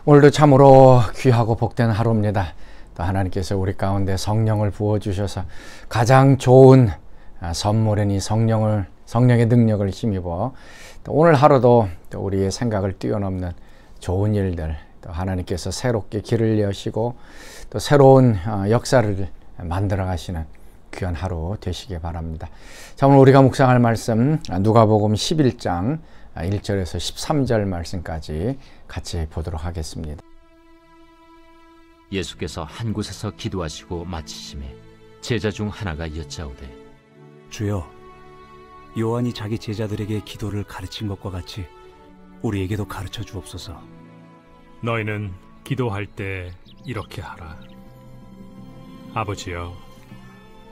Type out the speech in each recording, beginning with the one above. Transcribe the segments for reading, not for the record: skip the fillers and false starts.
오늘도 참으로 귀하고 복된 하루입니다. 또 하나님께서 우리 가운데 성령을 부어주셔서 가장 좋은 선물인 이 성령의 능력을 힘입어 또 오늘 하루도 또 우리의 생각을 뛰어넘는 좋은 일들, 또 하나님께서 새롭게 길을 여시고 또 새로운 역사를 만들어 가시는 귀한 하루 되시길 바랍니다. 자, 오늘 우리가 묵상할 말씀 누가복음 11장 1절에서 13절 말씀까지 같이 보도록 하겠습니다. 예수께서 한 곳에서 기도하시고 마치심에 제자 중 하나가 여짜오되, 주여, 요한이 자기 제자들에게 기도를 가르친 것과 같이 우리에게도 가르쳐 주옵소서. 너희는 기도할 때 이렇게 하라. 아버지여,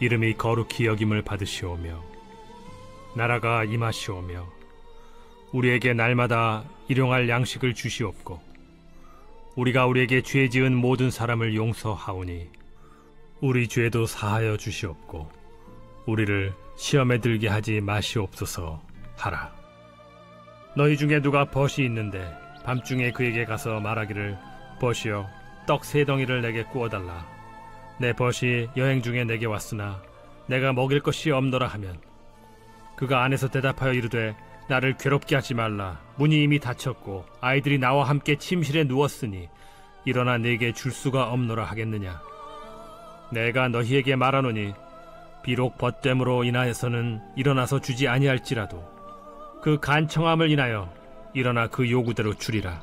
이름이 거룩히 여김을 받으시오며 나라가 임하시오며 우리에게 날마다 일용할 양식을 주시옵고 우리가 우리에게 죄 지은 모든 사람을 용서하오니 우리 죄도 사하여 주시옵고 우리를 시험에 들게 하지 마시옵소서 하라. 너희 중에 누가 벗이 있는데 밤중에 그에게 가서 말하기를, 벗이여, 떡 3덩이를 내게 구워달라. 내 벗이 여행 중에 내게 왔으나 내가 먹일 것이 없노라 하면, 그가 안에서 대답하여 이르되, 나를 괴롭게 하지 말라. 문이 이미 닫혔고 아이들이 나와 함께 침실에 누웠으니 일어나 내게 줄 수가 없노라 하겠느냐. 내가 너희에게 말하노니 비록 벗됨으로 인하여서는 일어나서 주지 아니할지라도 그 간청함을 인하여 일어나 그 요구대로 주리라.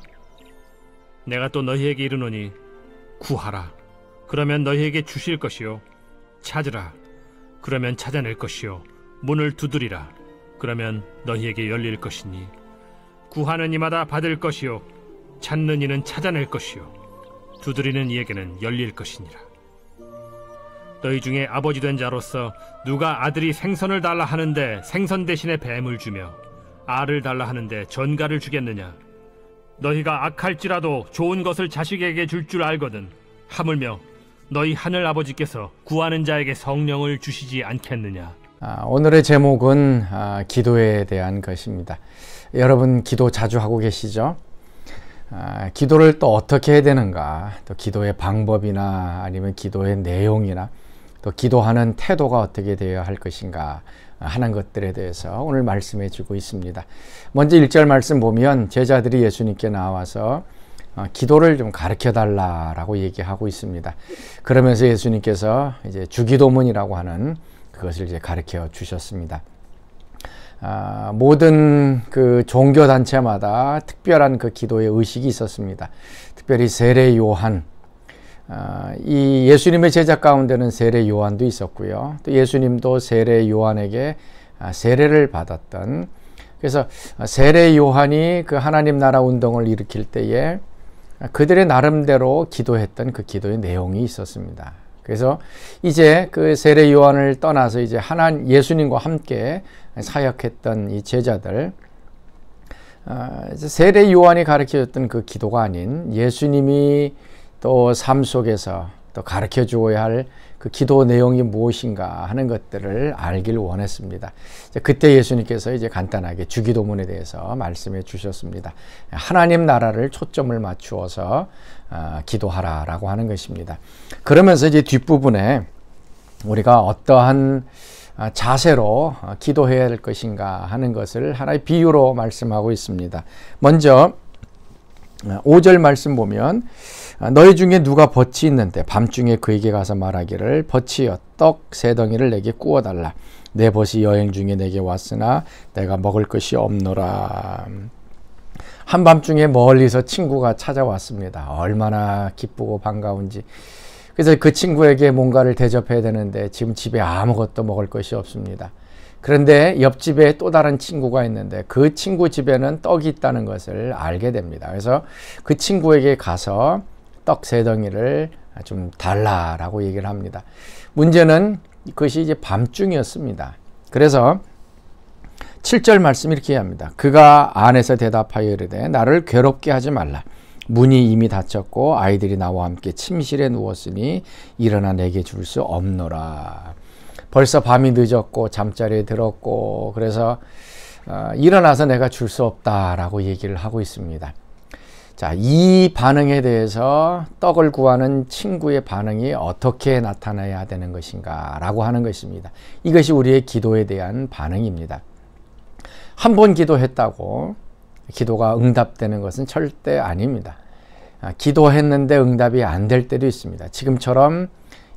내가 또 너희에게 이르노니 구하라, 그러면 너희에게 주실 것이요, 찾으라, 그러면 찾아낼 것이요, 문을 두드리라, 그러면 너희에게 열릴 것이니 구하는 이마다 받을 것이요, 찾는 이는 찾아낼 것이요, 두드리는 이에게는 열릴 것이니라. 너희 중에 아버지 된 자로서 누가 아들이 생선을 달라 하는데 생선 대신에 뱀을 주며 알을 달라 하는데 전갈을 주겠느냐. 너희가 악할지라도 좋은 것을 자식에게 줄 줄 알거든 하물며 너희 하늘 아버지께서 구하는 자에게 성령을 주시지 않겠느냐. 오늘의 제목은 기도에 대한 것입니다. 여러분 기도 자주 하고 계시죠? 기도를 또 어떻게 해야 되는가, 또 기도의 방법이나 아니면 기도의 내용이나 또 기도하는 태도가 어떻게 되어야 할 것인가 하는 것들에 대해서 오늘 말씀해 주고 있습니다. 먼저 1절 말씀 보면 제자들이 예수님께 나와서 기도를 좀 가르쳐 달라라고 얘기하고 있습니다. 그러면서 예수님께서 이제 주기도문이라고 하는 그것을 이제 가르쳐 주셨습니다. 모든 그 종교 단체마다 특별한 그 기도의 의식이 있었습니다. 특별히 세례 요한, 이 예수님의 제자 가운데는 세례 요한도 있었고요. 또 예수님도 세례 요한에게 세례를 받았던, 그래서 세례 요한이 그 하나님 나라 운동을 일으킬 때에 그들의 나름대로 기도했던 그 기도의 내용이 있었습니다. 그래서 이제 그 세례 요한을 떠나서 이제 예수님과 함께 사역했던 이 제자들, 세례 요한이 가르쳐줬던 그 기도가 아닌 예수님이 또 삶 속에서 또 가르쳐 주어야 할 그 기도 내용이 무엇인가 하는 것들을 알길 원했습니다. 그때 예수님께서 이제 간단하게 주기도문에 대해서 말씀해 주셨습니다. 하나님 나라를 초점을 맞추어서 기도하라라고 하는 것입니다. 그러면서 이제 뒷부분에 우리가 어떠한 자세로 기도해야 할 것인가 하는 것을 하나의 비유로 말씀하고 있습니다. 먼저 5절 말씀 보면, 너희 중에 누가 벗이 있는데 밤중에 그에게 가서 말하기를, 벗이여, 떡 3덩이를 내게 구워달라. 내 벗이 여행 중에 내게 왔으나 내가 먹을 것이 없노라. 한밤중에 멀리서 친구가 찾아왔습니다. 얼마나 기쁘고 반가운지. 그래서 그 친구에게 뭔가를 대접해야 되는데 지금 집에 아무것도 먹을 것이 없습니다. 그런데 옆집에 또 다른 친구가 있는데 그 친구 집에는 떡이 있다는 것을 알게 됩니다. 그래서 그 친구에게 가서 떡 3덩이를 좀 달라라고 얘기를 합니다. 문제는 그것이 이제 밤중이었습니다. 그래서 7절 말씀 이렇게 합니다. 그가 안에서 대답하여 이르되, 나를 괴롭게 하지 말라. 문이 이미 닫혔고 아이들이 나와 함께 침실에 누웠으니 일어나 내게 줄 수 없노라. 벌써 밤이 늦었고 잠자리에 들었고, 그래서 일어나서 내가 줄 수 없다라고 얘기를 하고 있습니다. 자, 이 반응에 대해서 떡을 구하는 친구의 반응이 어떻게 나타나야 되는 것인가 라고 하는 것입니다. 이것이 우리의 기도에 대한 반응입니다. 한 번 기도했다고 기도가 응답되는 것은 절대 아닙니다. 기도했는데 응답이 안 될 때도 있습니다. 지금처럼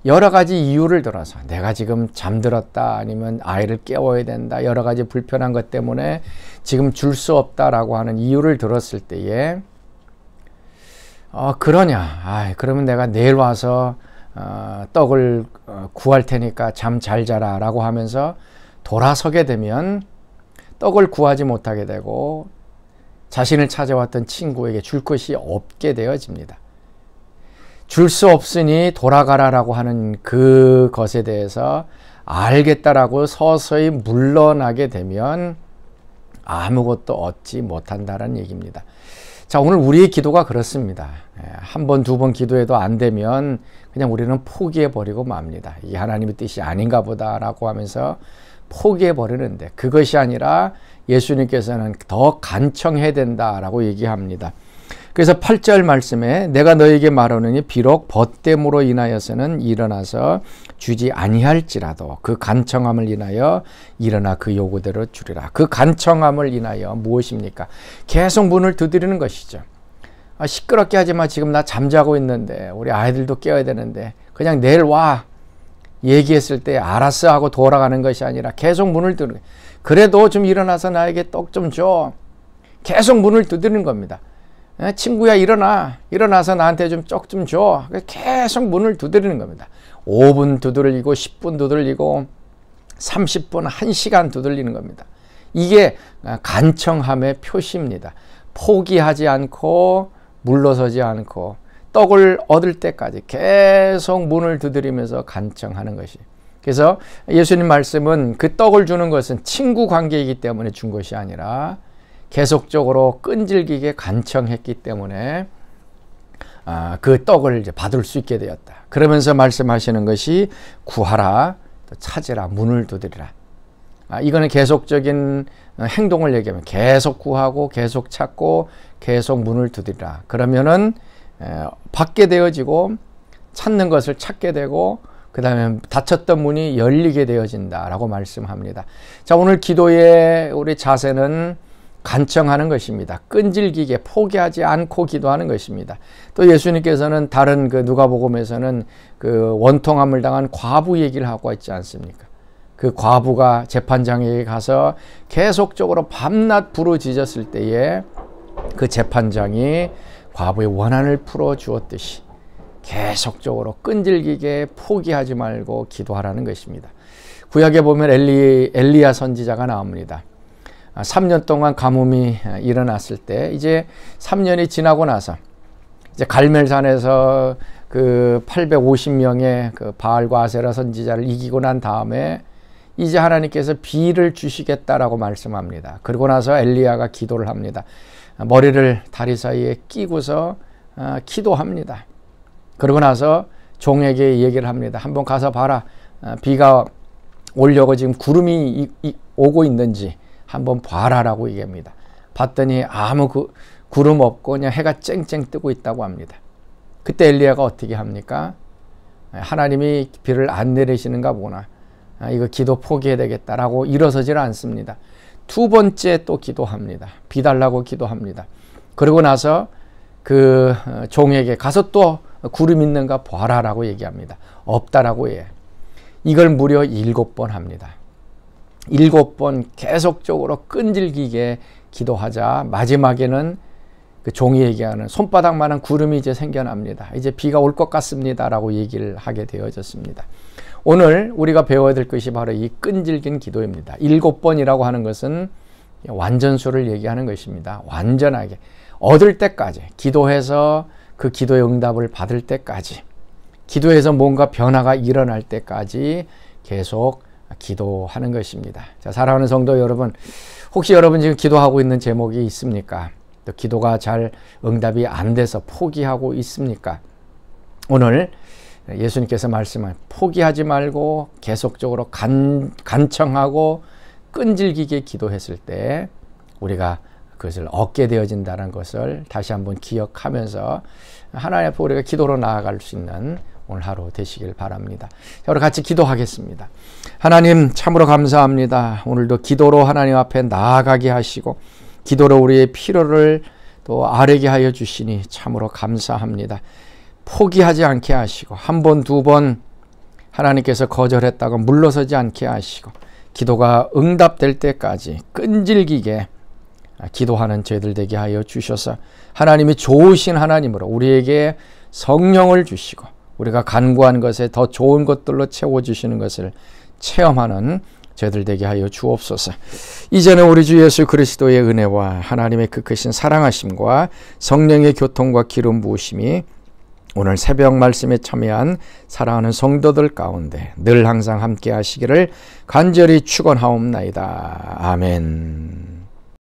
여러 가지 이유를 들어서 내가 지금 잠들었다, 아니면 아이를 깨워야 된다, 여러 가지 불편한 것 때문에 지금 줄 수 없다라고 하는 이유를 들었을 때에 그러냐, 그러면 내가 내일 와서 떡을 구할 테니까 잠 잘 자라 라고 하면서 돌아서게 되면 떡을 구하지 못하게 되고 자신을 찾아왔던 친구에게 줄 것이 없게 되어집니다. 줄 수 없으니 돌아가라라고 하는 그것에 대해서 알겠다라고 서서히 물러나게 되면 아무것도 얻지 못한다는 얘기입니다. 자, 오늘 우리의 기도가 그렇습니다. 한 번, 두 번 기도해도 안 되면 그냥 우리는 포기해버리고 맙니다. 이게 하나님의 뜻이 아닌가 보다라고 하면서 포기해버리는데, 그것이 아니라 예수님께서는 더 간청해야 된다라고 얘기합니다. 그래서 8절 말씀에 내가 너에게 말하노니 비록 벗됨으로 인하여서는 일어나서 주지 아니할지라도 그 간청함을 인하여 일어나 그 요구대로 주리라. 그 간청함을 인하여 무엇입니까? 계속 문을 두드리는 것이죠. 시끄럽게 하지 마. 지금 나 잠자고 있는데, 우리 아이들도 깨워야 되는데, 그냥 내일 와 얘기했을 때 알았어 하고 돌아가는 것이 아니라 계속 문을 두드리는, 그래도 좀 일어나서 나에게 떡 좀 줘. 계속 문을 두드리는 겁니다. 친구야, 일어나서 나한테 좀 떡 좀 줘. 계속 문을 두드리는 겁니다. 5분 두드리고 10분 두드리고 30분, 1시간 두드리는 겁니다. 이게 간청함의 표시입니다. 포기하지 않고 물러서지 않고 떡을 얻을 때까지 계속 문을 두드리면서 간청하는 것이. 그래서 예수님 말씀은 그 떡을 주는 것은 친구 관계이기 때문에 준 것이 아니라 계속적으로 끈질기게 간청했기 때문에 그 떡을 이제 받을 수 있게 되었다. 그러면서 말씀하시는 것이 구하라, 또 찾으라, 문을 두드리라. 이거는 계속적인 행동을 얘기하면 계속 구하고 계속 찾고 계속 문을 두드리라. 그러면은 받게 되어지고 찾는 것을 찾게 되고 그 다음에 닫혔던 문이 열리게 되어진다라고 말씀합니다. 자, 오늘 기도의 우리 자세는 간청하는 것입니다. 끈질기게 포기하지 않고 기도하는 것입니다. 또 예수님께서는 다른 그 누가복음에서는 그 원통함을 당한 과부 얘기를 하고 있지 않습니까? 그 과부가 재판장에게 가서 계속적으로 밤낮 부르짖었을 때에 그 재판장이 과부의 원한을 풀어 주었듯이 계속적으로 끈질기게 포기하지 말고 기도하라는 것입니다. 구약에 보면 엘리야 선지자가 나옵니다. 3년 동안 가뭄이 일어났을 때, 이제 3년이 지나고 나서 이제 갈멜산에서 그 850명의 그 바알과 아세라 선지자를 이기고 난 다음에 이제 하나님께서 비를 주시겠다라고 말씀합니다. 그러고 나서 엘리야가 기도를 합니다. 머리를 다리 사이에 끼고서 기도합니다. 그러고 나서 종에게 얘기를 합니다. 한번 가서 봐라. 비가 오려고 지금 구름이 오고 있는지 한번 봐라라고 얘기합니다. 봤더니 아무 구름 없고 그냥 해가 쨍쨍 뜨고 있다고 합니다. 그때 엘리야가 어떻게 합니까? 하나님이 비를 안 내리시는가 보구나. 이거 기도 포기해야 되겠다라고 일어서질 않습니다. 두 번째 또 기도합니다. 비 달라고 기도합니다. 그러고 나서 그 종에게 가서 또 구름 있는가 봐라라고 얘기합니다. 없다라고 해. 이걸 무려 7번 합니다. 7번 계속적으로 끈질기게 기도하자 마지막에는 그 종이 얘기하는 손바닥만한 구름이 이제 생겨납니다. 이제 비가 올 것 같습니다 라고 얘기를 하게 되어졌습니다. 오늘 우리가 배워야 될 것이 바로 이 끈질긴 기도입니다. 7번이라고 하는 것은 완전수를 얘기하는 것입니다. 완전하게 얻을 때까지, 기도해서 그 기도의 응답을 받을 때까지, 기도해서 뭔가 변화가 일어날 때까지 계속 기도하는 것입니다. 자, 사랑하는 성도 여러분, 혹시 여러분 지금 기도하고 있는 제목이 있습니까? 또 기도가 잘 응답이 안 돼서 포기하고 있습니까? 오늘 예수님께서 말씀한 포기하지 말고 계속적으로 간청하고 끈질기게 기도했을 때 우리가 그것을 얻게 되어진다는 것을 다시 한번 기억하면서 하나님 앞에 우리가 기도로 나아갈 수 있는 오늘 하루 되시길 바랍니다. 자, 우리 같이 기도하겠습니다. 하나님 참으로 감사합니다. 오늘도 기도로 하나님 앞에 나아가게 하시고 기도로 우리의 필요를 또 아뢰게 하여 주시니 참으로 감사합니다. 포기하지 않게 하시고 한 번, 두 번 하나님께서 거절했다고 물러서지 않게 하시고 기도가 응답될 때까지 끈질기게 기도하는 저희들 되게 하여 주셔서 하나님이 좋으신 하나님으로 우리에게 성령을 주시고 우리가 간구한 것에 더 좋은 것들로 채워주시는 것을 체험하는 저희들 되게 하여 주옵소서. 이제는 우리 주 예수 그리스도의 은혜와 하나님의 그 크신 사랑하심과 성령의 교통과 기름 부으심이 오늘 새벽 말씀에 참여한 사랑하는 성도들 가운데 늘 항상 함께 하시기를 간절히 축원하옵나이다. 아멘.